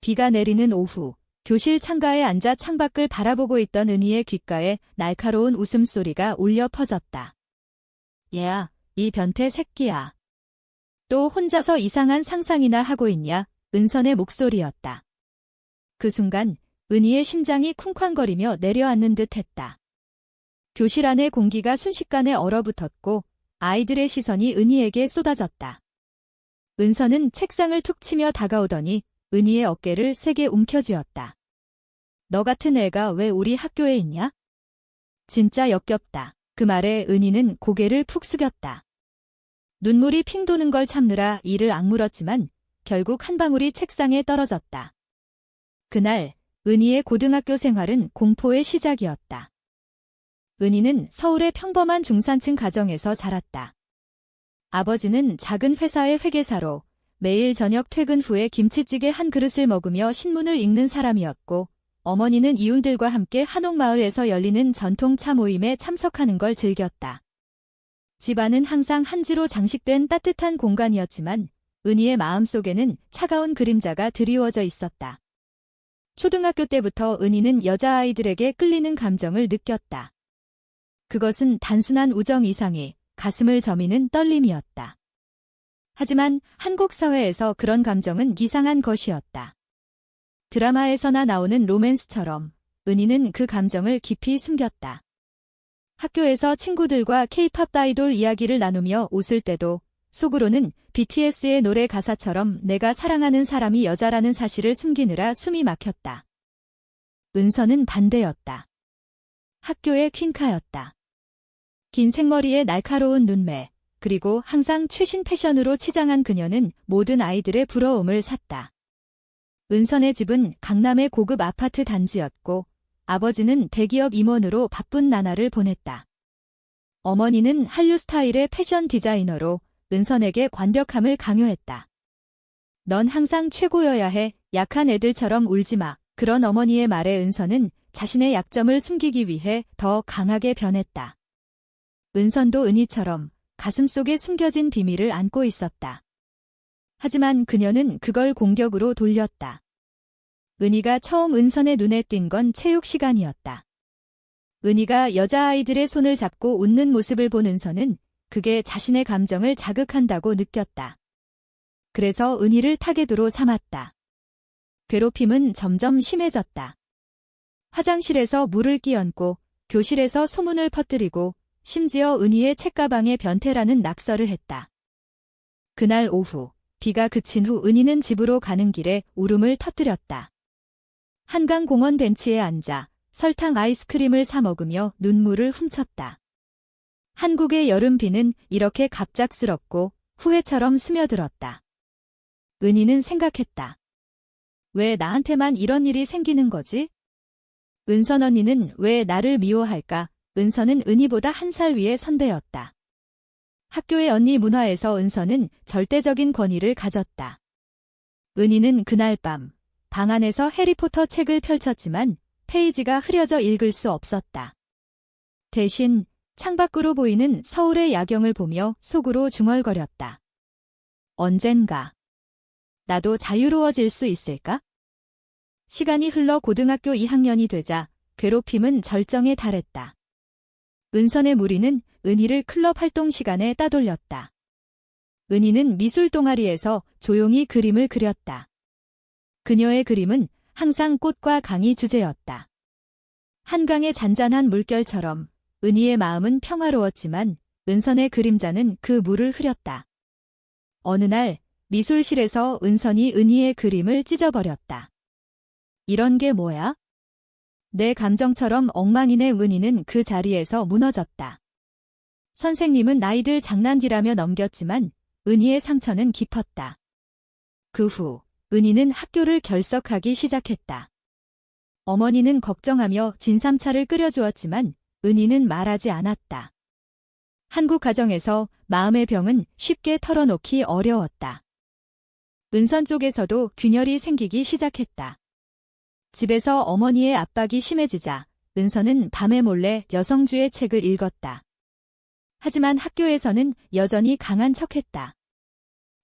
비가 내리는 오후, 교실 창가에 앉아 창밖을 바라보고 있던 은희의 귓가에 날카로운 웃음소리가 울려 퍼졌다. 얘야, 이 변태 새끼야. 또 혼자서 이상한 상상이나 하고 있냐? 은선의 목소리였다. 그 순간 은희의 심장이 쿵쾅거리며 내려앉는 듯 했다. 교실 안의 공기가 순식간에 얼어붙었고 아이들의 시선이 은희에게 쏟아졌다. 은선은 책상을 툭 치며 다가오더니 은희의 어깨를 세게 움켜쥐었다. 너 같은 애가 왜 우리 학교에 있냐? 진짜 역겹다. 그 말에 은희는 고개를 푹 숙였다. 눈물이 핑 도는 걸 참느라 이를 악물었지만 결국 한 방울이 책상에 떨어졌다. 그날 은희의 고등학교 생활은 공포의 시작이었다. 은희는 서울의 평범한 중산층 가정에서 자랐다. 아버지는 작은 회사의 회계사로 매일 저녁 퇴근 후에 김치찌개 한 그릇을 먹으며 신문을 읽는 사람이었고, 어머니는 이웃들과 함께 한옥마을에서 열리는 전통차 모임에 참석하는 걸 즐겼다. 집안은 항상 한지로 장식된 따뜻한 공간이었지만 은희의 마음속에는 차가운 그림자가 드리워져 있었다. 초등학교 때부터 은희는 여자아이들에게 끌리는 감정을 느꼈다. 그것은 단순한 우정 이상의 가슴을 저미는 떨림이었다. 하지만 한국 사회에서 그런 감정은 이상한 것이었다. 드라마에서나 나오는 로맨스처럼 은희는 그 감정을 깊이 숨겼다. 학교에서 친구들과 K-팝 아이돌 이야기를 나누며 웃을 때도 속으로는 BTS의 노래 가사처럼 내가 사랑하는 사람이 여자라는 사실을 숨기느라 숨이 막혔다. 은서는 반대였다. 학교의 퀸카였다. 긴 생머리에 날카로운 눈매, 그리고 항상 최신 패션으로 치장한 그녀는 모든 아이들의 부러움을 샀다. 은선의 집은 강남의 고급 아파트 단지였고 아버지는 대기업 임원으로 바쁜 나날을 보냈다. 어머니는 한류 스타일의 패션 디자이너로 은선에게 완벽함을 강요했다. 넌 항상 최고여야 해, 약한 애들처럼 울지 마. 그런 어머니의 말에 은선은 자신의 약점을 숨기기 위해 더 강하게 변했다. 은선도 은희처럼 가슴속에 숨겨진 비밀을 안고 있었다. 하지만 그녀는 그걸 공격으로 돌렸다. 은희가 처음 은선의 눈에 띈 건 체육 시간이었다. 은희가 여자아이들의 손을 잡고 웃는 모습을 본 은선은 그게 자신의 감정을 자극한다고 느꼈다. 그래서 은희를 타겟으로 삼았다. 괴롭힘은 점점 심해졌다. 화장실에서 물을 끼얹고 교실에서 소문을 퍼뜨리고 심지어 은희의 책가방에 변태라는 낙서를 했다. 그날 오후 비가 그친 후 은희는 집으로 가는 길에 울음을 터뜨렸다. 한강공원 벤치에 앉아 설탕 아이스크림을 사 먹으며 눈물을 훔쳤다. 한국의 여름비는 이렇게 갑작스럽고 후회처럼 스며들었다. 은희는 생각했다. 왜 나한테만 이런 일이 생기는 거지? 은선 언니는 왜 나를 미워할까? 은선은 은희보다 한 살 위의 선배였다. 학교의 언니 문화에서 은선은 절대적인 권위를 가졌다. 은희는 그날 밤 방 안에서 해리포터 책을 펼쳤지만 페이지가 흐려져 읽을 수 없었다. 대신 창밖으로 보이는 서울의 야경을 보며 속으로 중얼거렸다. 언젠가 나도 자유로워질 수 있을까? 시간이 흘러 고등학교 2학년이 되자 괴롭힘은 절정에 달했다. 은선의 무리는 은희를 클럽 활동 시간에 따돌렸다. 은희는 미술 동아리에서 조용히 그림을 그렸다. 그녀의 그림은 항상 꽃과 강이 주제였다. 한강의 잔잔한 물결처럼 은희의 마음은 평화로웠지만 은선의 그림자는 그 물을 흐렸다. 어느 날 미술실에서 은선이 은희의 그림을 찢어버렸다. 이런 게 뭐야? 내 감정처럼 엉망인의 은희는 그 자리에서 무너졌다. 선생님은 나이들 장난기라며 넘겼지만 은희의 상처는 깊었다. 그 후 은희는 학교를 결석하기 시작했다. 어머니는 걱정하며 진삼차를 끓여주었지만 은희는 말하지 않았다. 한국 가정에서 마음의 병은 쉽게 털어놓기 어려웠다. 은선 쪽에서도 균열이 생기기 시작했다. 집에서 어머니의 압박이 심해지자 은선은 밤에 몰래 여성주의 책을 읽었다. 하지만 학교에서는 여전히 강한 척했다.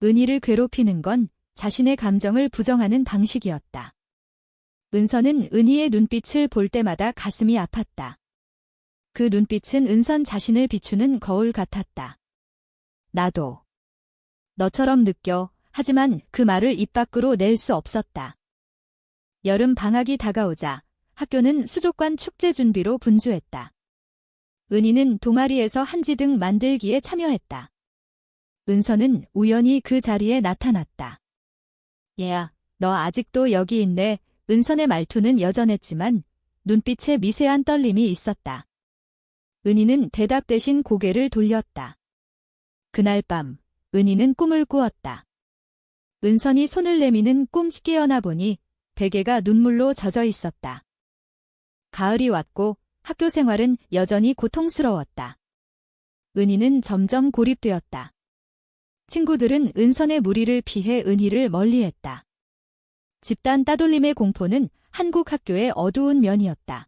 은희를 괴롭히는 건 자신의 감정을 부정하는 방식이었다. 은서는 은희의 눈빛을 볼 때마다 가슴이 아팠다. 그 눈빛은 은선 자신을 비추는 거울 같았다. 나도 너처럼 느껴. 하지만 그 말을 입 밖으로 낼 수 없었다. 여름 방학이 다가오자 학교는 수족관 축제 준비로 분주했다. 은희는 동아리에서 한지 등 만들기에 참여했다. 은서는 우연히 그 자리에 나타났다. 얘야, 너 아직도 여기 있네. 은선의 말투는 여전했지만 눈빛에 미세한 떨림이 있었다. 은희는 대답 대신 고개를 돌렸다. 그날 밤, 은희는 꿈을 꾸었다. 은선이 손을 내미는 꿈 깨어나 보니 베개가 눈물로 젖어 있었다. 가을이 왔고 학교 생활은 여전히 고통스러웠다. 은희는 점점 고립되었다. 친구들은 은선의 무리를 피해 은희를 멀리했다. 집단 따돌림의 공포는 한국 학교의 어두운 면이었다.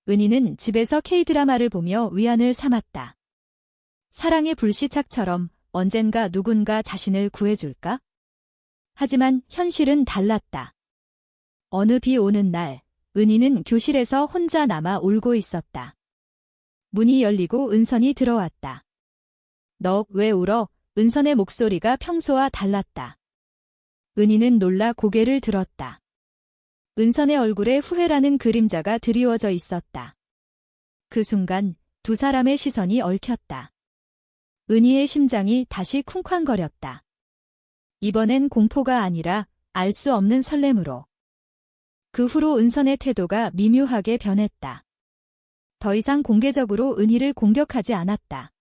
은희는 집에서 K-드라마를 보며 위안을 삼았다. 사랑의 불시착처럼 언젠가 누군가 자신을 구해줄까? 하지만 현실은 달랐다. 어느 비 오는 날, 은희는 교실에서 혼자 남아 울고 있었다. 문이 열리고 은선이 들어왔다. 너 왜 울어? 은선의 목소리가 평소와 달랐다. 은희는 놀라 고개를 들었다. 은선의 얼굴에 후회라는 그림자가 드리워져 있었다. 그 순간 두 사람의 시선이 얽혔다. 은희의 심장이 다시 쿵쾅거렸다. 이번엔 공포가 아니라 알 수 없는 설렘으로. 그 후로 은선의 태도가 미묘하게 변했다. 더 이상 공개적으로 은희를 공격하지 않았다.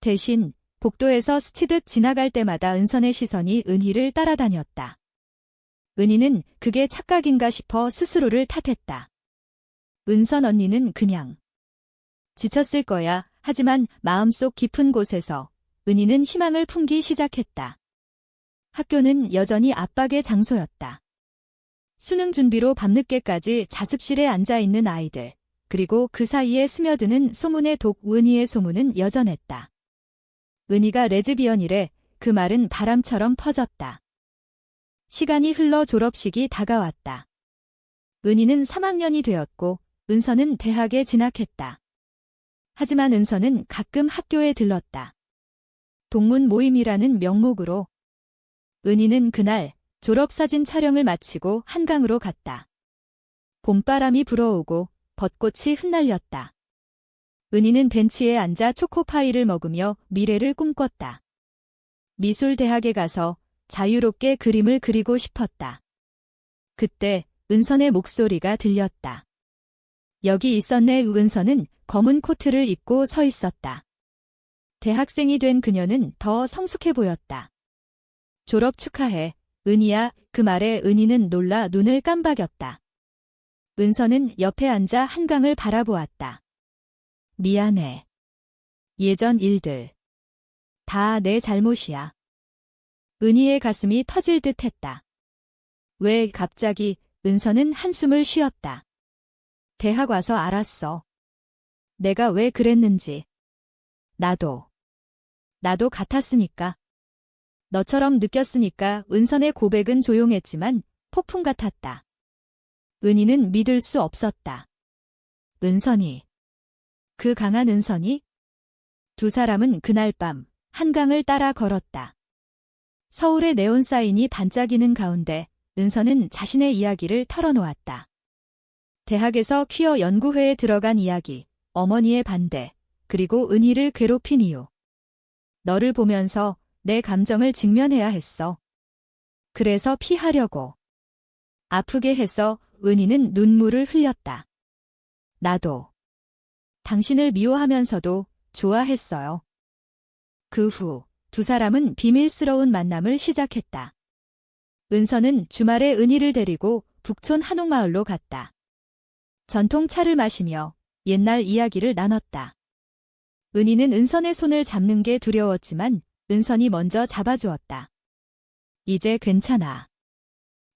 대신 복도에서 스치듯 지나갈 때마다 은선의 시선이 은희를 따라다녔다. 은희는 그게 착각인가 싶어 스스로를 탓했다. 은선 언니는 그냥 지쳤을 거야. 하지만 마음속 깊은 곳에서 은희는 희망을 품기 시작했다. 학교는 여전히 압박의 장소였다. 수능 준비로 밤늦게까지 자습실에 앉아있는 아이들, 그리고 그 사이에 스며드는 소문의 독. 은희의 소문은 여전했다. 은희가 레즈비언이래. 그 말은 바람처럼 퍼졌다. 시간이 흘러 졸업식이 다가왔다. 은희는 3학년이 되었고 은선은 대학에 진학했다. 하지만 은선은 가끔 학교에 들렀다. 동문 모임이라는 명목으로. 은희는 그날 졸업사진 촬영을 마치고 한강으로 갔다. 봄바람이 불어오고 벚꽃이 흩날렸다. 은희는 벤치에 앉아 초코파이를 먹으며 미래를 꿈꿨다. 미술대학에 가서 자유롭게 그림을 그리고 싶었다. 그때 은선의 목소리가 들렸다. 여기 있었네. 은선은 검은 코트를 입고 서 있었다. 대학생이 된 그녀는 더 성숙해 보였다. 졸업 축하해, 은희야. 그 말에 은희는 놀라 눈을 깜박였다. 은선은 옆에 앉아 한강을 바라보았다. 미안해. 예전 일들. 다 내 잘못이야. 은희의 가슴이 터질 듯 했다. 왜 갑자기? 은선은 한숨을 쉬었다. 대학 와서 알았어. 내가 왜 그랬는지. 나도 같았으니까. 너처럼 느꼈으니까. 은선의 고백은 조용했지만 폭풍 같았다. 은희는 믿을 수 없었다. 은선이. 그 강한 은선이? 두 사람은 그날 밤 한강을 따라 걸었다. 서울의 네온 사인이 반짝이는 가운데 은선은 자신의 이야기를 털어놓았다. 대학에서 퀴어 연구회에 들어간 이야기, 어머니의 반대, 그리고 은희를 괴롭힌 이유. 너를 보면서 내 감정을 직면해야 했어. 그래서 피하려고. 아프게 해서. 은희는 눈물을 흘렸다. 나도. 당신을 미워하면서도 좋아했어요. 그 후 두 사람은 비밀스러운 만남을 시작했다. 은선은 주말에 은희를 데리고 북촌 한옥마을로 갔다. 전통차를 마시며 옛날 이야기를 나눴다. 은희는 은선의 손을 잡는 게 두려웠지만 은선이 먼저 잡아주었다. 이제 괜찮아.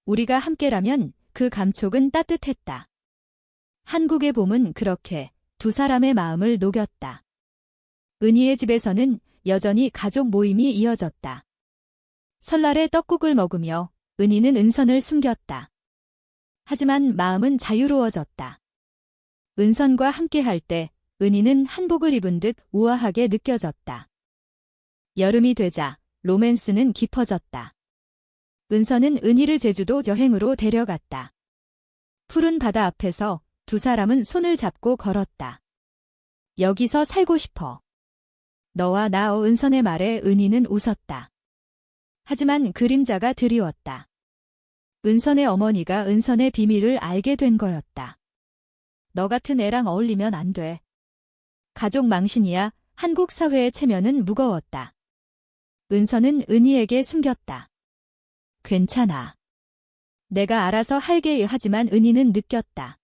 우리가 함께라면. 그 감촉은 따뜻했다. 한국의 봄은 그렇게 두 사람의 마음을 녹였다. 은희의 집에서는 여전히 가족 모임이 이어졌다. 설날에 떡국을 먹으며 은희는 은선을 숨겼다. 하지만 마음은 자유로워졌다. 은선과 함께할 때 은희는 한복을 입은 듯 우아하게 느껴졌다. 여름이 되자 로맨스는 깊어졌다. 은선은 은희를 제주도 여행으로 데려갔다. 푸른 바다 앞에서 두 사람은 손을 잡고 걸었다. 여기서 살고 싶어. 너와 나 은선의 말에 은희는 웃었다. 하지만 그림자가 드리웠다. 은선의 어머니가 은선의 비밀을 알게 된 거였다. 너 같은 애랑 어울리면 안 돼. 가족 망신이야. 한국 사회의 체면은 무거웠다. 은선은 은희에게 숨겼다. 괜찮아. 내가 알아서 할게. 하지만 은희는 느꼈다.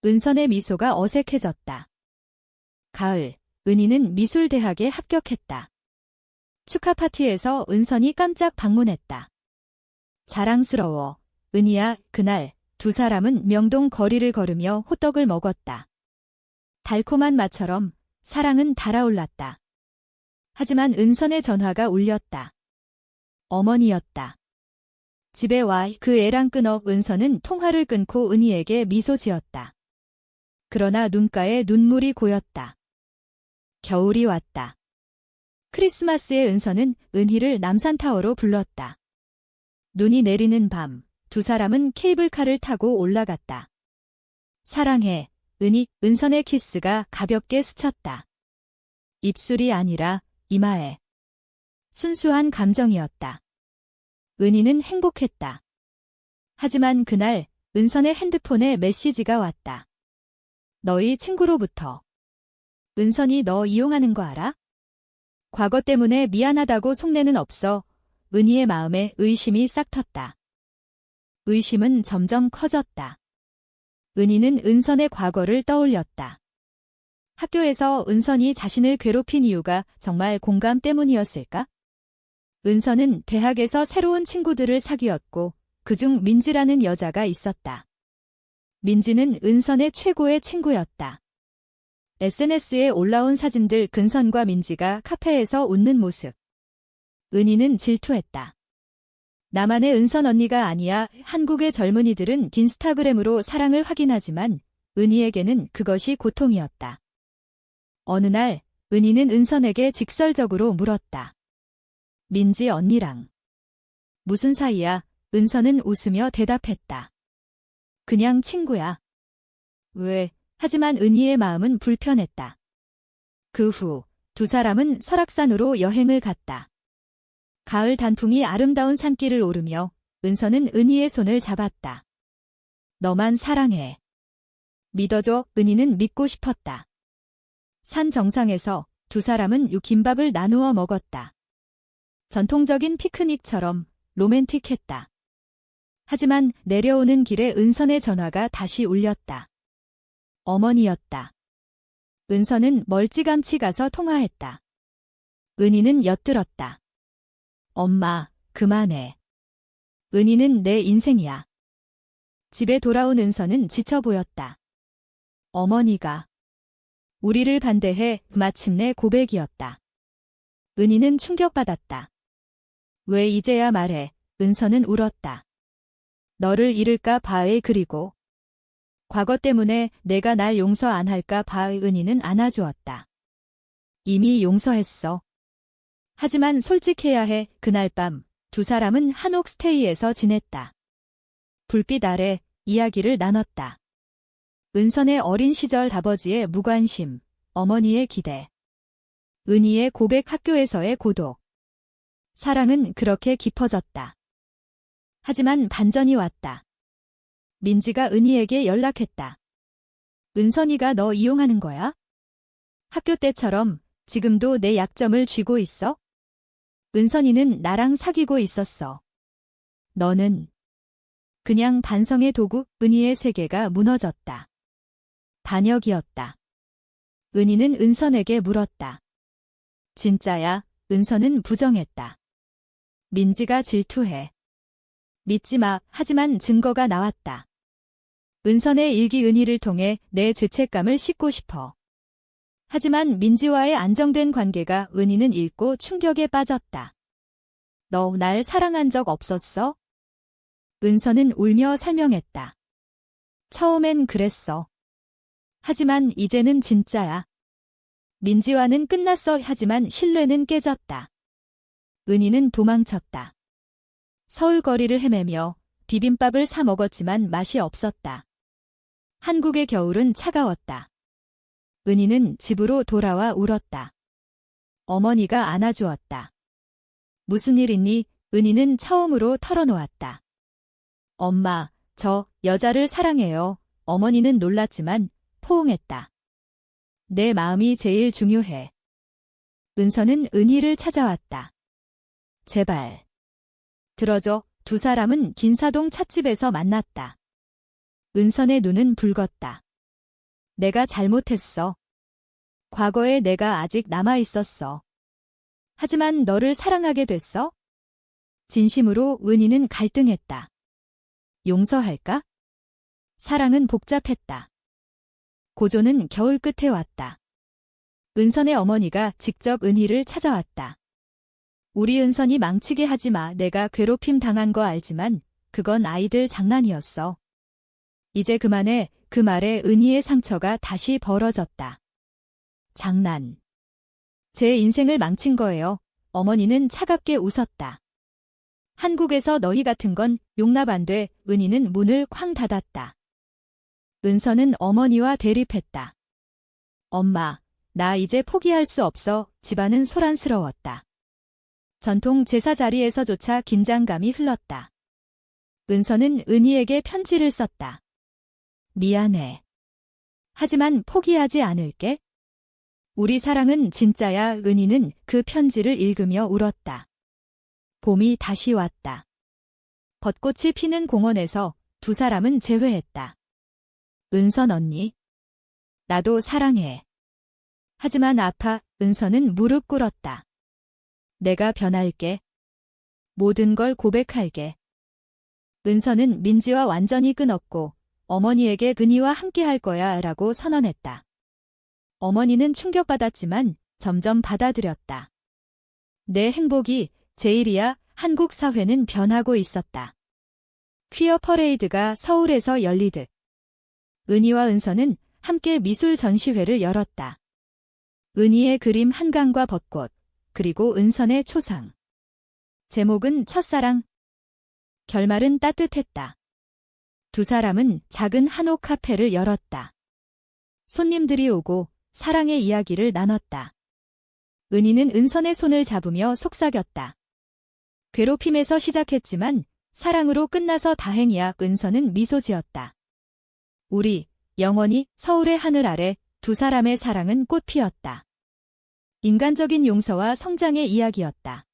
은선의 미소가 어색해졌다. 가을, 은희는 미술대학에 합격했다. 축하 파티에서 은선이 깜짝 방문했다. 자랑스러워. 은희야. 그날 두 사람은 명동 거리를 걸으며 호떡을 먹었다. 달콤한 맛처럼 사랑은 달아올랐다. 하지만 은선의 전화가 울렸다. 어머니였다. 집에 와. 그 애랑 끊어. 은선은 통화를 끊고 은희에게 미소 지었다. 그러나 눈가에 눈물이 고였다. 겨울이 왔다. 크리스마스에 은선은 은희를 남산타워로 불렀다. 눈이 내리는 밤, 두 사람은 케이블카를 타고 올라갔다. 사랑해, 은희, 은선의 키스가 가볍게 스쳤다. 입술이 아니라 이마에. 순수한 감정이었다. 은희는 행복했다. 하지만 그날 은선의 핸드폰에 메시지가 왔다. 너희 친구로부터. 은선이 너 이용하는 거 알아? 과거 때문에 미안하다고 속내는 없어. 은희의 마음에 의심이 싹 텄다. 의심은 점점 커졌다. 은희는 은선의 과거를 떠올렸다. 학교에서 은선이 자신을 괴롭힌 이유가 정말 공감 때문이었을까? 은선은 대학에서 새로운 친구들을 사귀었고 그중 민지라는 여자가 있었다. 민지는 은선의 최고의 친구였다. SNS에 올라온 사진들 근선과 민지가 카페에서 웃는 모습. 은희는 질투했다. 나만의 은선 언니가 아니야. 한국의 젊은이들은 인스타그램으로 사랑을 확인하지만 은희에게는 그것이 고통이었다. 어느 날 은희는 은선에게 직설적으로 물었다. 민지 언니랑 무슨 사이야? 은선은 웃으며 대답했다. 그냥 친구야. 왜? 하지만 은희의 마음은 불편했다. 그 후 두 사람은 설악산으로 여행을 갔다. 가을 단풍이 아름다운 산길을 오르며 은선은 은희의 손을 잡았다. 너만 사랑해. 믿어줘. 은희는 믿고 싶었다. 산 정상에서 두 사람은 김밥을 나누어 먹었다. 전통적인 피크닉처럼 로맨틱했다. 하지만 내려오는 길에 은선의 전화가 다시 울렸다. 어머니였다. 은선은 멀찌감치 가서 통화했다. 은희는 엿들었다. 엄마, 그만해. 은희는 내 인생이야. 집에 돌아온 은선은 지쳐 보였다. 어머니가 우리를 반대해. 마침내 고백이었다. 은희는 충격받았다. 왜 이제야 말해? 은선은 울었다. 너를 잃을까 봐에 그리고 과거 때문에 내가 날 용서 안 할까 봐. 은희는 안아주었다. 이미 용서했어. 하지만 솔직해야 해. 그날 밤 두 사람은 한옥 스테이에서 지냈다. 불빛 아래 이야기를 나눴다. 은선의 어린 시절 아버지의 무관심, 어머니의 기대, 은희의 고백, 학교에서의 고독. 사랑은 그렇게 깊어졌다. 하지만 반전이 왔다. 민지가 은희에게 연락했다. 은선이가 너 이용하는 거야? 학교 때처럼 지금도 내 약점을 쥐고 있어? 은선이는 나랑 사귀고 있었어. 너는 그냥 반성의 도구. 은희의 세계가 무너졌다. 반역이었다. 은희는 은선에게 물었다. 진짜야? 은선은 부정했다. 민지가 질투해. 믿지 마. 하지만 증거가 나왔다. 은선의 일기. 은희를 통해 내 죄책감을 씻고 싶어. 하지만 민지와의 안정된 관계가 은희는 잃고 충격에 빠졌다. 너 날 사랑한 적 없었어? 은서는 울며 설명했다. 처음엔 그랬어. 하지만 이제는 진짜야. 민지와는 끝났어. 하지만 신뢰는 깨졌다. 은희는 도망쳤다. 서울 거리를 헤매며 비빔밥을 사 먹었지만 맛이 없었다. 한국의 겨울은 차가웠다. 은희는 집으로 돌아와 울었다. 어머니가 안아주었다. 무슨 일 있니? 은희는 처음으로 털어놓았다. 엄마, 저 여자를 사랑해요. 어머니는 놀랐지만 포옹했다. 내 마음이 제일 중요해. 은서는 은희를 찾아왔다. 제발. 들어줘. 두 사람은 긴사동 찻집에서 만났다. 은선의 눈은 붉었다. 내가 잘못했어. 과거에 내가 아직 남아있었어. 하지만 너를 사랑하게 됐어? 진심으로 은희는 갈등했다. 용서할까? 사랑은 복잡했다. 고조는 겨울 끝에 왔다. 은선의 어머니가 직접 은희를 찾아왔다. 우리 은선이 망치게 하지 마. 내가 괴롭힘 당한 거 알지만 그건 아이들 장난이었어. 이제 그만해. 그 말에 은희의 상처가 다시 벌어졌다. 장난. 제 인생을 망친 거예요. 어머니는 차갑게 웃었다. 한국에서 너희 같은 건 용납 안 돼. 은희는 문을 쾅 닫았다. 은서는 어머니와 대립했다. 엄마, 나 이제 포기할 수 없어. 집안은 소란스러웠다. 전통 제사 자리에서조차 긴장감이 흘렀다. 은서는 은희에게 편지를 썼다. 미안해. 하지만 포기하지 않을게. 우리 사랑은 진짜야. 은희는 그 편지를 읽으며 울었다. 봄이 다시 왔다. 벚꽃이 피는 공원에서 두 사람은 재회했다. 은선 언니. 나도 사랑해. 하지만 아파. 은서는 무릎 꿇었다. 내가 변할게. 모든 걸 고백할게. 은서는 민지와 완전히 끊었고 어머니에게 은희와 함께 할 거야 라고 선언했다. 어머니는 충격받았지만 점점 받아들였다. 내 행복이 제일이야. 한국 사회는 변하고 있었다. 퀴어 퍼레이드가 서울에서 열리듯 은희와 은서는 함께 미술 전시회를 열었다. 은희의 그림 한강과 벚꽃, 그리고 은선의 초상. 제목은 첫사랑. 결말은 따뜻했다. 두 사람은 작은 한옥 카페를 열었다. 손님들이 오고 사랑의 이야기를 나눴다. 은희는 은선의 손을 잡으며 속삭였다. 괴롭힘에서 시작했지만 사랑으로 끝나서 다행이야. 은선은 미소 지었다. 우리 영원히 서울의 하늘 아래 두 사람의 사랑은 꽃 피었다. 인간적인 용서와 성장의 이야기였다.